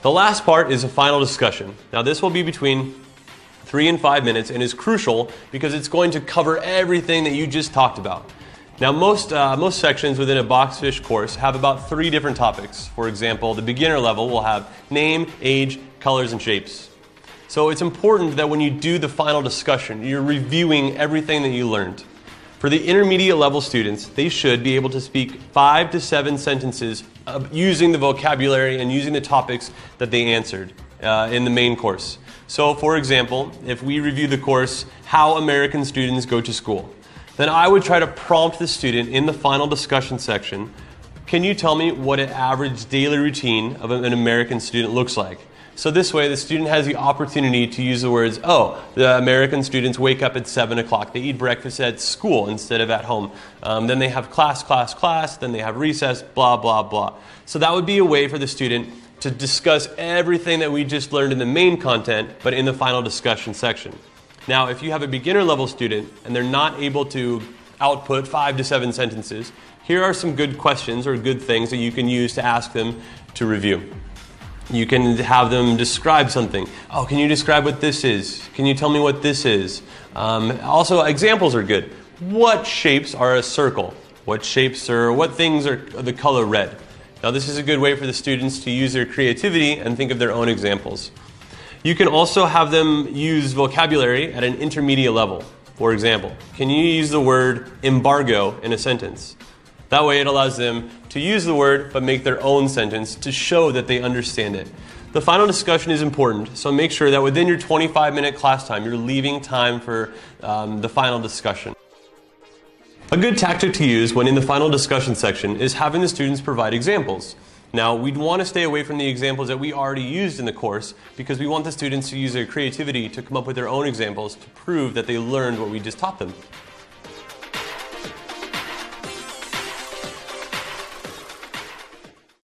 The last part is a final discussion. Now this will be between 3 and 5 minutes and is crucial because it's going to cover everything that you just talked about. Now most sections within a BOXFiSH course have about 3 different topics. For example, the beginner level will have name, age, colors, and shapes. So it's important that when you do the final discussion, you're reviewing everything that you learned. For the intermediate level students, they should be able to speak 5 to 7 sentences using the vocabulary and using the topics that they answered in the main course. So for example, if we review the course, How American Students Go to School, then I would try to prompt the student in the final discussion section, can you tell me what an average daily routine of an American student looks like? So this way the student has the opportunity to use the words, oh, the American students wake up at 7 o'clock, they eat breakfast at school instead of at home. Then they have class, then they have recess, blah, blah, blah. So that would be a way for the student to discuss everything that we just learned in the main content, but in the final discussion section. Now, if you have a beginner level student and they're not able to output 5 to 7 sentences, here are some good questions or good things that you can use to ask them to review. You can have them describe something. Oh, can you describe what this is? Can you tell me what this is? Also, examples are good. What shapes are a circle? What things are the color red? Now, this is a good way for the students to use their creativity and think of their own examples. You can also have them use vocabulary at an intermediate level. For example, can you use the word embargo in a sentence? That way it allows them to use the word but make their own sentence to show that they understand it. The final discussion is important, so make sure that within your 25-minute class time you're leaving time for the final discussion. A good tactic to use when in the final discussion section is having the students provide examples. Now, we'd want to stay away from the examples that we already used in the course because we want the students to use their creativity to come up with their own examples to prove that they learned what we just taught them.